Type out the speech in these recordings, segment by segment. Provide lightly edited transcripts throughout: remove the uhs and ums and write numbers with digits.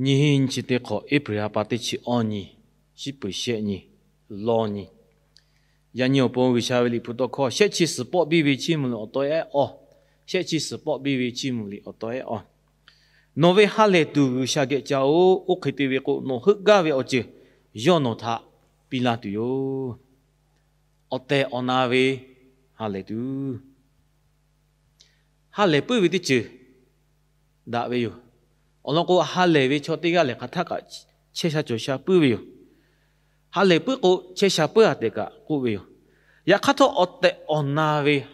nhìn chỉ để có ít bữa bắt để chỉ ăn nhỉ, chỉ bữa xe nhỉ, lo nhỉ. Giờ nhiều bữa vì sao vì bữa đó có sẽ chỉ sử bỏ bị vì chỉ muốn ở tối ấy sẽ chỉ sử bỏ bị vì chỉ muốn ở tối ấy nói về hà lệ tu sao cái cháu ô khi tu về cô nó hức ga về ở chứ, do nó thà bị la tu yo, ở đây ở nào về hà lệ tu, hà lệ bữa về chứ, đã về yo. ông cô hà lệ về cho tiga lệ khát cả chế sa cho sa bự về hà lệ bự cô chế sa bự à tiga cô về ya khát thọ ở đây ông nào về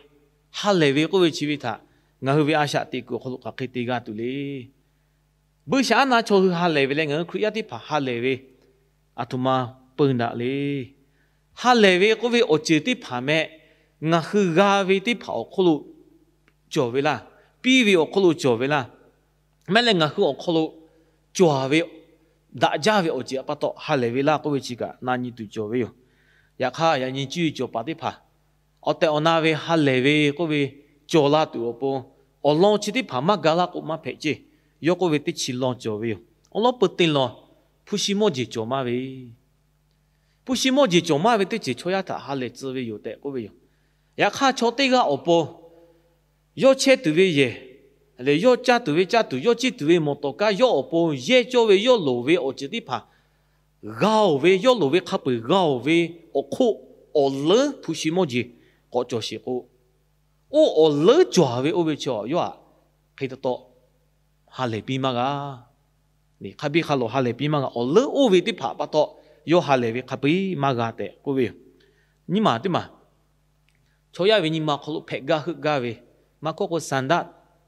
hà lệ về cô về chỉ vì thà ngài về Asia tiga cô lúc cái tiga tu lệ bữa sáng na cho hà lệ về lại ngài khuya thì phá hà lệ về atuma bưng đã lệ hà lệ về cô về ở chỉ thì phá mẹ ngài gà về thì phá cô lúc cho về là bi về cô lúc cho về là mẹ lại ngài ở cô lúc cho về đã ra về ở chỉ bắt đầu hà lệ về là cô về chỉ cả na như tụi cho về ya khá ya như chú cho bắt đi phá ở đây ở na về hà lệ về cô về cho là tụi ông ở long chỉ thì phá mà gà là cô mà phải chứ yo cô về thì chỉ long cho về ông lo bớt tiền lo Hpiၤleṁmonǐ cho mà về Hpiၤleṁmonǐ cho mà về thì chỉ cho ya thà hà lệ chỉ về yo đấy cô về ya khá cho đây cái ở bộ yo chế tụi về yeเลยย่อจ้าตัวจ้าตัวย่อจีตัวมอตัวก้าย่อปนเย่จ่อเวย่อหลเวอจิติพาเกาเวย่อหลเวขับไปเกาเวอคู่อเล่ผู้ชิมจีก็จ่อสิกูอเล่จ่อเวอเวจ่อย่อใครตัวโตฮาเลปีมากานี่ขับบีขับโลฮาเลปีมากาอเล่อเวที่พาปะโตย่อฮาเลเวขับบีมากาเตะกูเวนี่มาที่มาช่วยเวนี่มาขลุเพกาฮึกาเวมาก็สันดา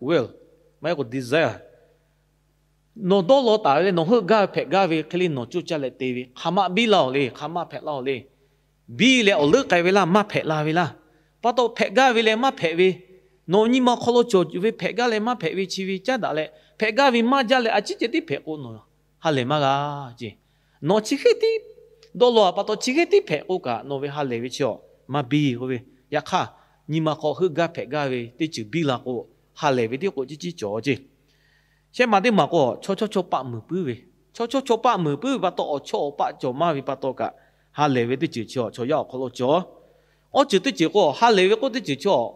wellไม่ก็ desire โนโดโลตาเลยโนฮึกาเพกาเวคลีโนจุจัลเลตีวีขามาบีลาวเลยขามาเพลาวเลยบีเลยเอาเลือกไกเวลามาเพลาเวลาพอโตเพกาเวเลยมาเพเวโนนี่มาขลุโจจูเวเพกาเลยมาเพเวชีวิจัดอะไรเพกาเวมาจัลเลอาจิเจติเพโอโนฮาเลมากาจีโนชิเกติโดโลพอโตชิเกติเพโอกาโนเวฮาเลเวชิโอมาบีโอเวยาข้านี่มาขอฮึกาเพกาเวติจูบีลาโอhà lệ về điều của chỉ cho chứ, xem mà đi mà có cho bạn mười bữa về, cho bạn mười bữa bắt đầu cho bạn cho mà vì bắt đầu cả hà lệ về điều cho要可能cho，我只对结果hà lệ về có điều cho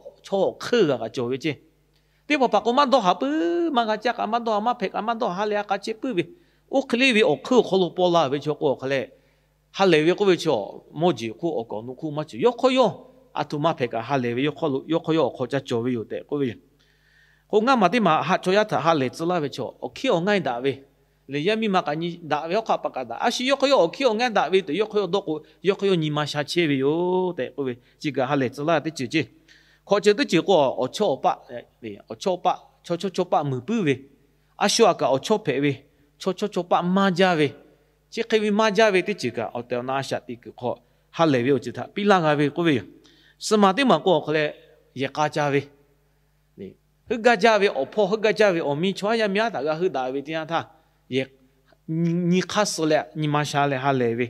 khờ cả cho chứ，对吧？把我们都下不，嘛个家个们都嘛陪个们都hà lệ个接不为，我可能为我khờ可能包啦为cho我可能hà lệ về个为cho么子苦我讲努苦嘛就要可要，啊都嘛陪个hà lệ về要可要可จะ做为有的个为。我啱嘛啲嘛下做一頭下嚟做啦為錯，我企我挨打為，你一咪嘛個你打為我靠白個打，啊是要佢我企我挨打為，對要佢多個，要佢你嘛下車為喲，對個為，這個下嚟做啦啲姐姐，佢就啲結果我錯八誒，我錯八，錯八唔不為，啊說個我錯撇為，錯八馬家為，即係為馬家為啲這個我掉拿下啲個佢下嚟為我知他，比那個為個為，是嘛啲嘛個佢咧也家家為。ฮึกาจาเวอพ่อฮึกาจาเวอมีช่วยยามยาตากาฮึดาเวที่นั่นท่าเยนี่ข้าสเลยนี่มาชาเลยฮาเลเว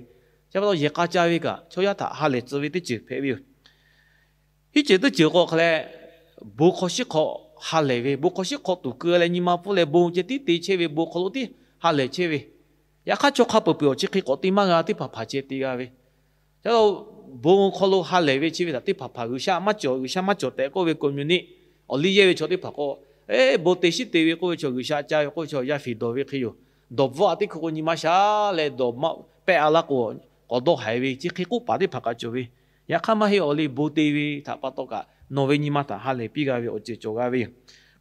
จะบอกเยกาจาเวกะช่วยยาตาฮาเลจะเวที่จืดเพวิวที่จืดที่จืดก็เขาเลยบุคคลเขาฮาเลเวบุคคลเขาตุกเลยนี่มาพูดเลยบุจะที่ตีเชเวบุคคลที่ฮาเลเชเวยาข้าจกข้าเปลี่ยวจิคิโกติมางาที่ผ่าผ่าเจติกาเวจะบอกบุคคลฮาเลเวชีวิตที่ผ่าผ่าอุชามาจ่อแต่ก็เวกมิวนิ我理解为做啲拍個，冇地勢地位嗰個做佢下家，嗰個做一肥多位佢要，多話啲佢你媽下嚟多乜白阿拉個，我都係位，即係佢把啲拍個做位，也看嘛係我哋冇地位，他把多個，挪威你媽他下嚟比較位，我就做個位，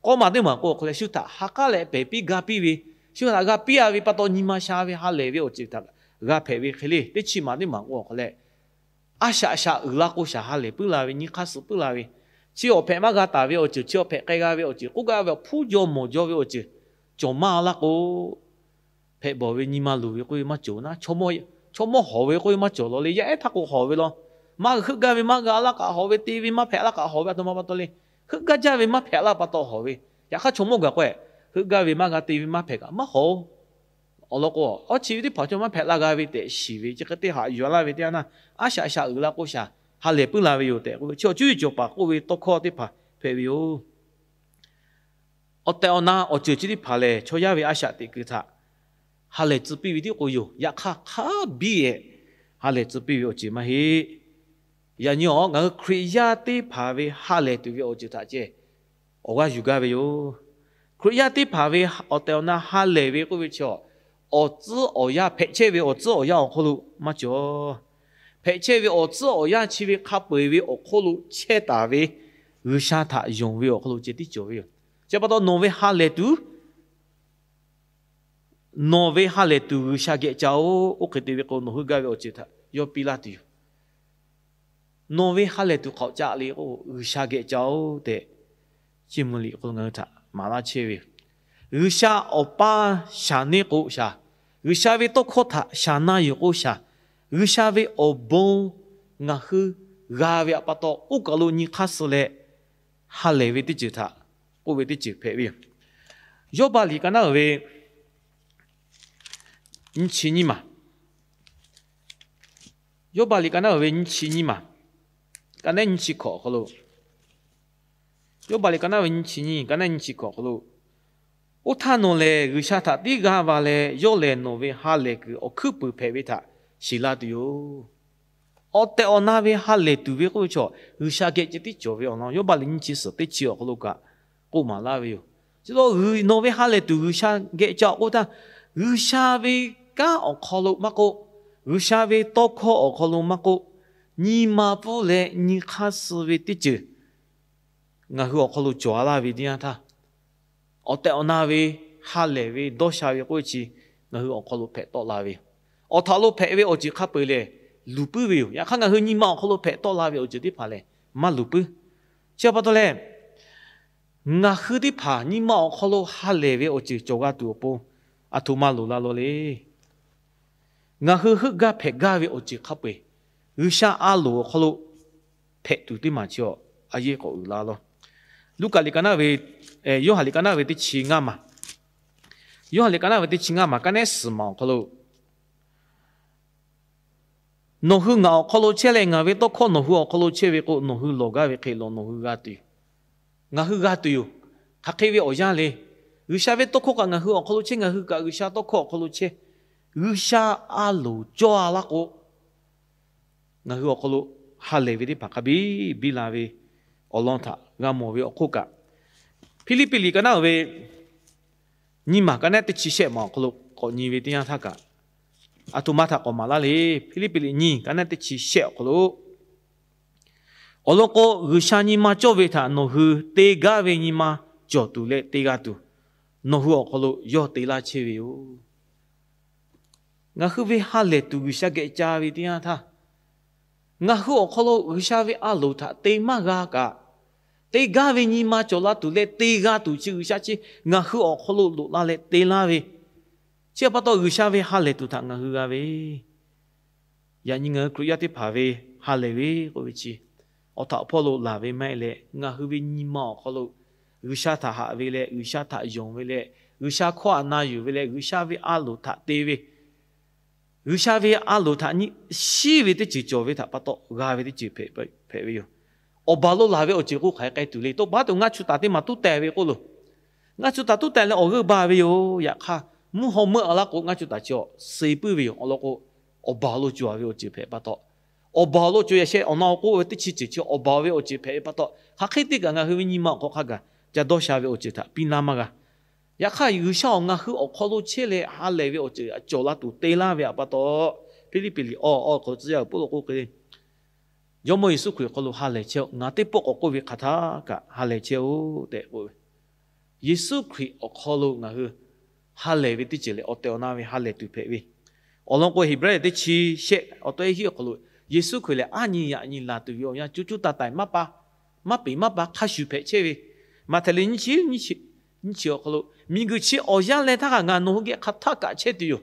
我嘛啲嘛個佢嚟小他下家嚟被比較比位，小他個比較位把多你媽下位下嚟位我就得，個配位佢嚟，你起碼啲嘛我佢嚟，啊下拉個下嚟不來位，你開始不來位。只有拍嘛個大位我就，只有拍個位我就，嗰個位鋪咗冇咗位我就，做嘛啦個拍無位你嘛路位佢嘛做啦，做乜好位佢嘛做咯，你一拍個好位咯，嘛佢個位嘛個啦個好位，地位嘛拍啦個好位都冇乜多哩，佢個家位嘛拍啦不多好位，也佢做乜個鬼，佢個位嘛個地位嘛拍個嘛好，我攞個，我似啲跑咗嘛拍啦個位第四位，即個啲下月啦位啲啊，啊下啦個下。哈利不來為有的，我就就把嗰位多靠啲拍，譬如我哋我就啲拍咧，坐一位阿下啲佢他，哈雷子比为的我有，也卡比诶，哈雷子比为我只嘛嘿，也鸟我kri亚的怕为哈雷对为我就他姐，我有个为有，kri亚的怕为我到那哈雷为我为瞧，我知我呀陪车为我知我呀我可路嘛就。陪车为我知我呀，去为卡背为我可路车大为，有啥他用为我可路接地久为，这把到挪威哈雷都，挪威哈雷都有啥个叫我肯定为我挪威个为我接他，要比拉丢，挪威哈雷都考家里我有啥个叫的，节目里我讲他马拉车为，有啥我把啥呢个啥，有啥为都靠他啥那有个啥。有啥为哦bon ngah hu ga为把到我搞了你卡死嘞，哈雷为的就他，我为的就配为，要把你干那为，你去你嘛，要把你干那为你去你嘛，干那你去考好了，要把你干那为你去你，干那你去考好了，我他弄嘞有啥他第个话嘞，要嘞弄为哈雷个我可不配为他。是啦的哟，我在我那边哈雷对面过去，有啥个这地交为我喏，要把邻居说的起好了个，我嘛那边哟，就说那边哈雷对有啥个叫我讲，有啥位干我考了嘛个，有啥位多考我考了嘛个，你嘛不来，你看是为的就，我和我考了抓啦为的呀他，我在我那边哈雷位多啥位过去，我和我考了拍到那位。我讨论配为我就卡背嘞，路不为，也看看和你妈讨论配到那为我就得怕嘞，嘛路不，晓不得嘞，我和的怕你妈讨论哈嘞为我就做个多不，啊图马路啦罗嘞，我和个配个为我就卡背，有啥阿路讨论配多的嘛叫阿爷个有啦咯，如果你讲那为，有下你讲那为的钱啊嘛，有下你讲那为的钱啊嘛，干那事嘛讨论。农户我考虑起来，我为多考农户，我考虑起来个农户老家为开农户家对，我户家对哟，他开为我家嘞，有啥为多考个我户，我考虑起我户个有啥多考虑起，有啥阿路做阿拉个，我户我考虑哈雷为的帕卡比拉为，我啷他，我莫为我考个，霹雳霹雳个那为，你嘛个那得起些嘛，考虑考你为点样他个。atau mata ko malali pilih-pilih ni karena te chi shek ko olo ko gushani ma chove tha no hu te ga ve ni ma cho tu le te ga tu no hu ko lo yo te la che ve yo nga hu ve ha le tu gusha ge cha ve tia tha nga hu ko lo gusha ve a lo tha te ma ga ka te ga ve ni ma cho la tu le te ga tu chi gusha chi nga hu ko lo lo la le te la ve chỉ bắt đầu người xa về hà lệ tụ thằng người ga về, nhà những người kêu đi phá về hà lệ về có vị trí, ở thảo phô lô là về mấy lệ, người về nhím mỏ khó lô, người xa thả hạ về lệ, người xa thả dùng về lệ, người xa khoa naอยู่về lệ, người xa về alo thả tê về, người xa về alo thả nhị xí về thì chỉ cho về thả bắt đầu ga về thì chỉ phê về yo, ở bao lô là về ở chỉ có khai cái tụ lệ, tôi bắt đầu ngã chút ta thì mà tụ tè về cô lô, ngã chút ta tụ tè là ở cái ba về yo, ya kha mu ho mu ala ko nga chu ta cho sei pu vi o lo ko o ba lo ju a vi o ji phe ba to o ba lo ju ya she o na ko ti chi chi cho o ba vi o ji phe ba to ha khai ti ga nga hu ni ma ko kha ga ja do sha vi o ji ta pi na ma ga ya kha yu sha nga hu o ko lo che le ha le vi o ji cho la tu te la vi ba to pili pili o ko ji ya bu lo ko ke yo mo isu ku ko lo ha le che nga te po ko vi kha tha ka ha le che o de ko Yesu Christ o ko lo nga hu hà lệ với tí chỉ lệ ở tây nam với hà lệ tùy phê với ở lòng của Hebrew tí chỉ sẽ ở tây hiểu cái lối Giêsu khởi lệ anh là tùy yêu nha chú ta tại mắt ba khai sự phê chế với mà thầy linh chỉ ở cái lối mình cứ chỉ ở nhà lệ thằng ngàn nó cái khát thác cả chế tùy yêu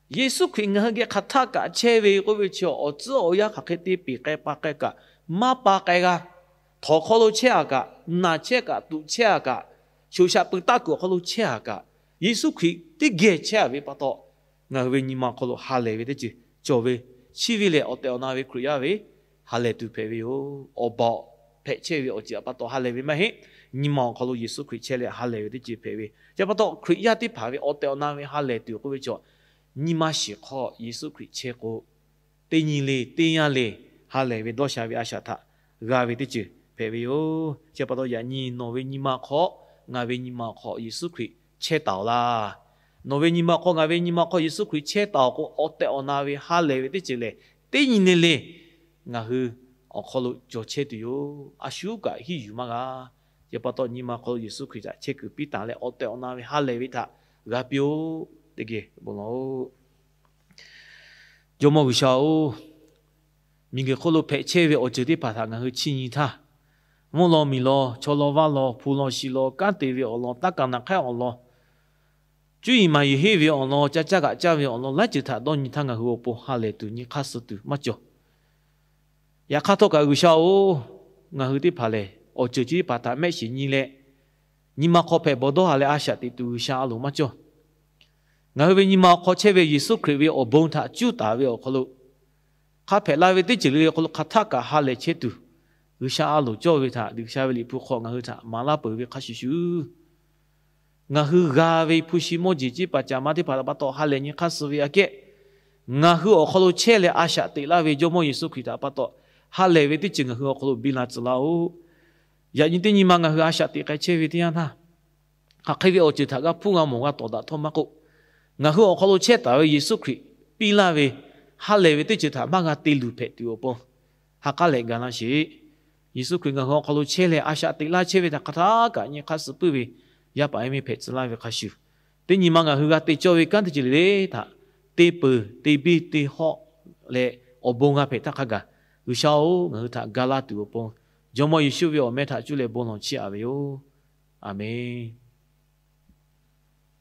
Giêsu khởi ngàn cái khát thác cả chế với cái việc cho ở chỗ ở nhà khát tí bị cái ba cái cả mắt ba cái cả thọ cái lối chế cả na chế cả tu chế cả chiếu sát bức tắc của cái lối chế cả Giêsu Christ tí ghé chế về bắt đầu ngài về nhìn mà có lo hà lệ về đấy chứ cho về chỉ vì lệ ở tây nam về Korea về hà lệ tụi phê về ở bảo 配切为我只把到哈雷为嘛嘿，你毛考虑耶稣可以切来哈雷的只配为，就把到可以亚的排为我到那位哈雷对会叫，你嘛是靠耶稣可以切过，第二类第二类哈雷为多下为阿下他，个为的只配为哦，就把到呀你挪为你嘛靠，我为你嘛靠耶稣可以切到啦。挪为你嘛靠，我为你嘛靠，耶稣可以切到个，我到那位哈雷为的只嘞，第二类我去。我考虑就切的哟，阿修个去有嘛个，就把到你嘛考虑耶稣可以在切个比单嘞，我对我那位哈雷维他个标这个不孬，就么个小，明个考虑配切为我这里把他我去亲你他，我老米咯，乔老瓦咯，普罗西咯，干对为我咯，大干那开我咯，注意嘛有黑为我咯，加个加为我咯，来就他到你他个和我不哈雷度，你卡死度嘛就。ya khát thọ cả sao ngah hư đi phá lệ ở chỗ chỉ bắt ta mấy gì như lệ nhưng mà khó phải bỏ đó hà lệ asha thì tu sao luôn mà cho ngah hư về nhưng mà khó chế về Giêsu Christ về ở bông thà chú ta về ở khó lu khát phải lại về tới chỉ lệ khó lu khát thà cả hà lệ chế tu sao luôn cho về thà được sao về lì phụ khó ngah hư thà mà là bởi vì khát xíu ngah hư ga về phụ xí mô chỉ bắt cha mà thì bắt đó hà lệ như khát sự về cái ngah hư ở khó lu chế lệ asha thì lại về cho mô Giêsu Christ bắt đó ha lệ về tới chừng hứa khổ bị là lao, giờ những tiếng mà hứa asha thì cái chế về tiếng ha, ha cái việc ở chỗ thằng phụ ngã mông tổ đã thô mắc cụ, hứa khổ chế tạo về Giêsu Christ bị là về ha lệ về tới chỗ thằng mà tiêu lụt phải tiêu bông, ha cái lệ cái nào xí, Giêsu Christ hứa khổ chế lệ asha thì là chế về thằng cả những cái sự bởi vì ya phải mình phải là về cái sự, tiếng mà hứa tới cho về cái thì chỉ là thằng tê bự tê bi tê họ lệ ở bông phải thằng cả sao người ta gala tu bông, giống như Giêsu về ở mẹ ta chú lệ bông lòng chia à vậy, amen.